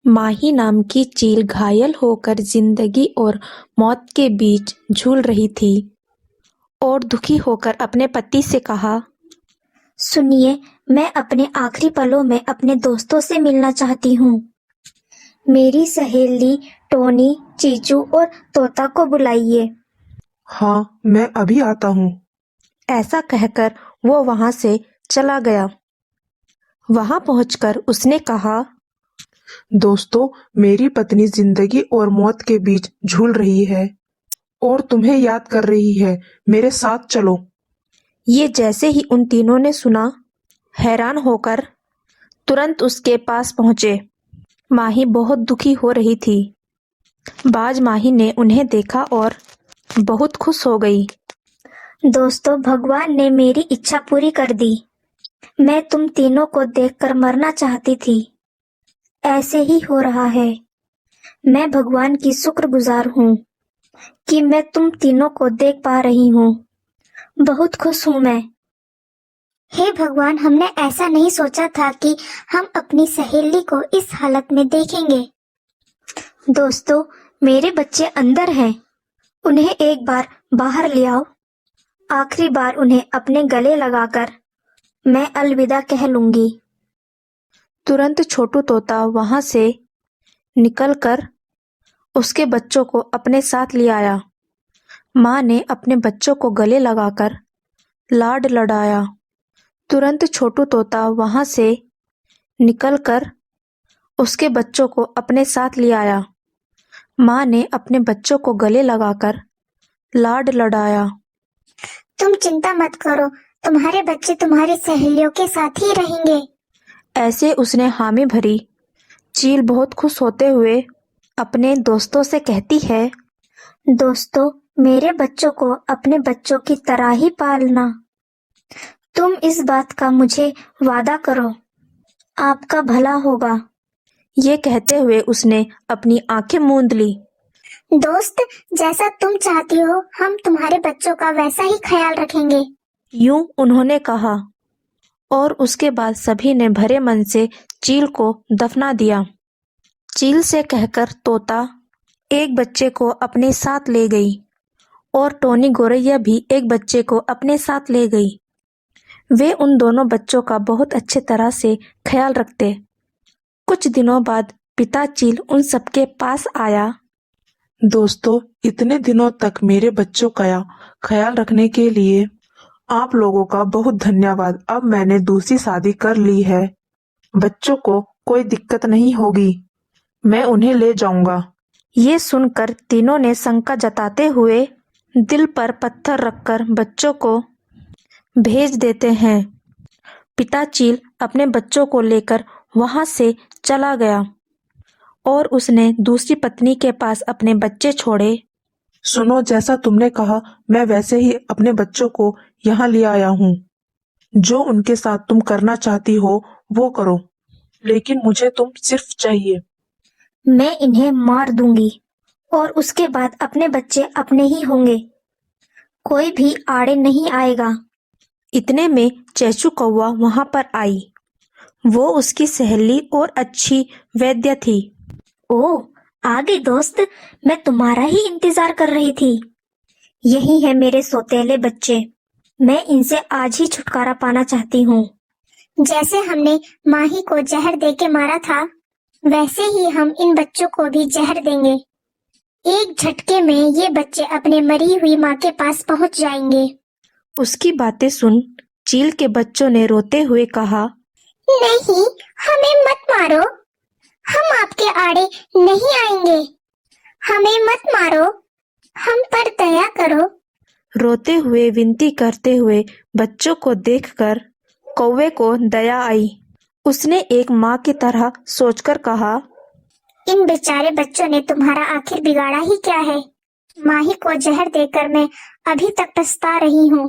माही नाम की चील घायल होकर जिंदगी और मौत के बीच झूल रही थी और दुखी होकर अपने पति से कहा, सुनिए, मैं अपने आखिरी पलों में अपने दोस्तों से मिलना चाहती हूँ। मेरी सहेली टोनी, चीचू और तोता को बुलाइए। हाँ, मैं अभी आता हूँ। ऐसा कहकर वो वहां से चला गया। वहां पहुंचकर उसने कहा, दोस्तों, मेरी पत्नी जिंदगी और मौत के बीच झूल रही है और तुम्हें याद कर रही है। मेरे साथ चलो। ये जैसे ही उन तीनों ने सुना, हैरान होकर तुरंत उसके पास पहुंचे। माही बहुत दुखी हो रही थी। बाज माही ने उन्हें देखा और बहुत खुश हो गई। दोस्तों, भगवान ने मेरी इच्छा पूरी कर दी। मैं तुम तीनों को देखकर मरना चाहती थी। ऐसे ही हो रहा है। मैं भगवान की शुक्रगुजार हूँ कि मैं तुम तीनों को देख पा रही हूँ। बहुत खुश हूँ मैं। हे भगवान, हमने ऐसा नहीं सोचा था कि हम अपनी सहेली को इस हालत में देखेंगे। दोस्तों, मेरे बच्चे अंदर हैं। उन्हें एक बार बाहर ले आओ। आखिरी बार उन्हें अपने गले लगाकर मैं अलविदा कह लूंगी। तुरंत छोटू तोता वहां से निकलकर उसके बच्चों को अपने साथ ले आया। माँ ने अपने बच्चों को गले लगाकर लाड लड़ाया। तुरंत छोटू तोता वहां से निकलकर उसके बच्चों को अपने साथ ले आया। माँ ने अपने बच्चों को गले लगाकर लाड लड़ाया। तुम चिंता मत करो, तुम्हारे बच्चे तुम्हारी सहेलियों के साथ ही रहेंगे। ऐसे उसने हामी भरी। चील बहुत खुश होते हुए अपने दोस्तों से कहती है, दोस्तों, मेरे बच्चों को अपने बच्चों की तरह ही पालना। तुम इस बात का मुझे वादा करो। आपका भला होगा। ये कहते हुए उसने अपनी आंखें मूंद ली। दोस्त, जैसा तुम चाहती हो हम तुम्हारे बच्चों का वैसा ही ख्याल रखेंगे। यूं उन्होंने कहा और उसके बाद सभी ने भरे मन से चील को दफना दिया। चील से कहकर तोता एक बच्चे को अपने साथ ले गई और टोनी गोरैया भी एक बच्चे को अपने साथ ले गई। वे उन दोनों बच्चों का बहुत अच्छे तरह से ख्याल रखते। कुछ दिनों बाद पिता चील उन सबके पास आया। दोस्तों, इतने दिनों तक मेरे बच्चों का ख्याल रखने के लिए आप लोगों का बहुत धन्यवाद। अब मैंने दूसरी शादी कर ली है। बच्चों को कोई दिक्कत नहीं होगी। मैं उन्हें ले जाऊंगा। ये सुनकर तीनों ने शंका जताते हुए दिल पर पत्थर रखकर बच्चों को भेज देते हैं। पिता चील अपने बच्चों को लेकर वहां से चला गया और उसने दूसरी पत्नी के पास अपने बच्चे छोड़े। सुनो, जैसा तुमने कहा मैं वैसे ही अपने बच्चों को यहाँ ले आया हूँ। जो उनके साथ तुम करना चाहती हो वो करो, लेकिन मुझे तुम सिर्फ चाहिए। मैं इन्हें मार दूंगी और उसके बाद अपने बच्चे अपने ही होंगे। कोई भी आड़े नहीं आएगा। इतने में चेचू कौवा वहां पर आई। वो उसकी सहेली और अच्छी वैद्य थी। ओह, आ गई दोस्त। मैं तुम्हारा ही इंतजार कर रही थी। यही है मेरे सौतेले बच्चे। मैं इनसे आज ही छुटकारा पाना चाहती हूँ। जैसे हमने माही को जहर देके मारा था, वैसे ही हम इन बच्चों को भी जहर देंगे। एक झटके में ये बच्चे अपने मरी हुई माँ के पास पहुँच जाएंगे। उसकी बातें सुन चील के बच्चों ने रोते हुए कहा, नहीं, हमें मत मारो। हम आपके आड़े नहीं आएंगे। हमें मत मारो। हम पर दया करो। रोते हुए विनती करते हुए बच्चों को देखकर कौवे को दया आई। उसने एक माँ की तरह सोचकर कहा, इन बेचारे बच्चों ने तुम्हारा आखिर बिगाड़ा ही क्या है। माही को जहर देकर मैं अभी तक पछता रही हूँ।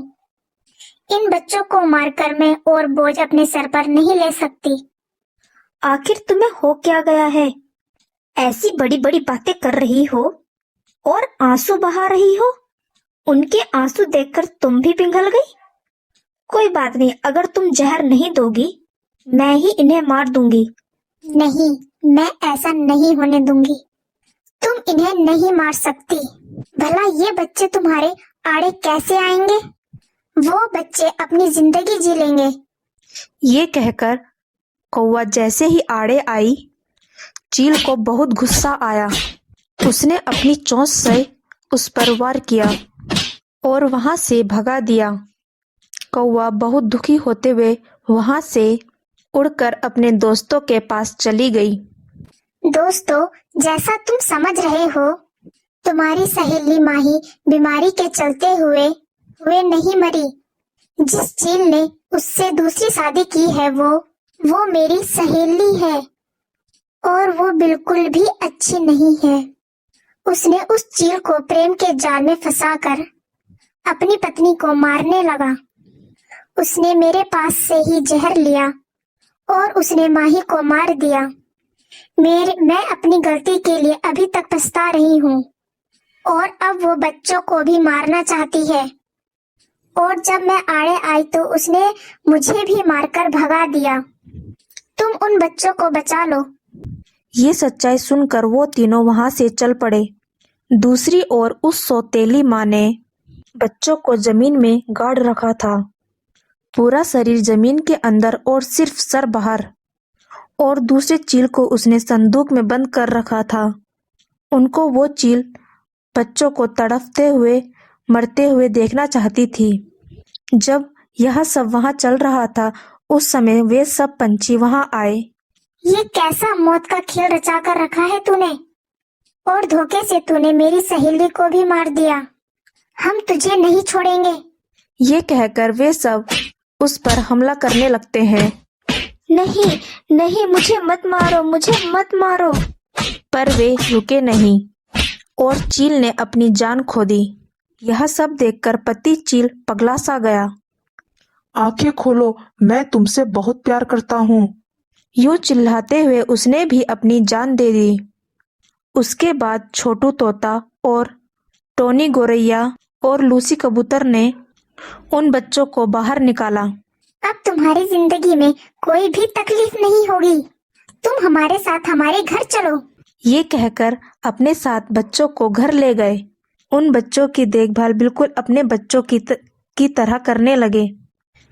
इन बच्चों को मारकर मैं और बोझ अपने सर पर नहीं ले सकती। आखिर तुम्हें हो क्या गया है? ऐसी बड़ी बड़ी बातें कर रही हो और आंसू बहा रही हो। उनके आंसू देखकर तुम भी पिघल गई। कोई बात नहीं, अगर तुम जहर नहीं दोगी मैं ही इन्हें मार दूंगी। नहीं, मैं ऐसा नहीं होने दूंगी। तुम इन्हें नहीं मार सकती। भला ये बच्चे तुम्हारे आड़े कैसे आएंगे? वो बच्चे अपनी जिंदगी जी लेंगे। ये कहकर कौवा जैसे ही आड़े आई, चील को बहुत गुस्सा आया। उसने अपनी चोंच से उस पर वार किया और वहां से भगा दिया। कौवा बहुत दुखी होते हुए वहां से उड़कर अपने दोस्तों के पास चली गई। दोस्तों, जैसा तुम समझ रहे हो, तुम्हारी सहेली माही बीमारी के चलते हुए नहीं मरी। जिस चील ने उससे दूसरी शादी की है वो मेरी सहेली है और वो बिल्कुल भी अच्छी नहीं है। उसने उस चील को प्रेम के जाल में फंसाकर अपनी पत्नी को मारने लगा। उसने मेरे पास से ही जहर लिया और उसने माही को मार दिया। मैं अपनी गलती के लिए अभी तक पछता रही हूँ और अब वो बच्चों को भी मारना चाहती है। और जब मैं आड़े आई तो उसने मुझे भी मारकर भगा दिया। तुम उन बच्चों को बचा लो। ये सच्चाई सुनकर वो तीनों वहां से चल पड़े। दूसरी ओर उस सौतेली माँ ने बच्चों को जमीन में गाड़ रखा था। पूरा शरीर जमीन के अंदर और सिर्फ सर बाहर। और दूसरे चील को उसने संदूक में बंद कर रखा था। उनको वो चील बच्चों को तड़पते हुए मरते हुए देखना चाहती थी। जब यह सब वहां चल रहा था, उस समय वे सब पंछी वहां आए। ये कैसा मौत का खेल रचा कर रखा है तूने, और धोखे से तूने मेरी सहेली को भी मार दिया। हम तुझे नहीं छोड़ेंगे। ये कहकर वे सब उस पर हमला करने लगते हैं। नहीं नहीं, मुझे मत मारो, मुझे मत मारो। पर वे रुके नहीं और चील ने अपनी जान खो दी। यह सब देखकर पति चील पगला सा गया। आंखें खोलो, मैं तुमसे बहुत प्यार करता हूँ। यूं चिल्लाते हुए उसने भी अपनी जान दे दी। उसके बाद छोटू तोता और टोनी गोरैया और लूसी कबूतर ने उन बच्चों को बाहर निकाला। अब तुम्हारी जिंदगी में कोई भी तकलीफ नहीं होगी। तुम हमारे साथ हमारे घर चलो। ये कहकर अपने साथ बच्चों को घर ले गए। उन बच्चों की देखभाल बिल्कुल अपने बच्चों की तरह करने लगे।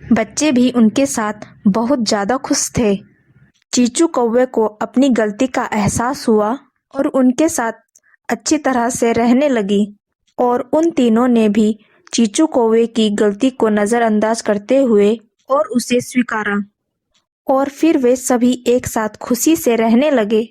बच्चे भी उनके साथ बहुत ज्यादा खुश थे। चीचू कौवे को अपनी गलती का एहसास हुआ और उनके साथ अच्छी तरह से रहने लगी। और उन तीनों ने भी चीचू कौवे की गलती को नजरअंदाज करते हुए और उसे स्वीकारा। और फिर वे सभी एक साथ खुशी से रहने लगे।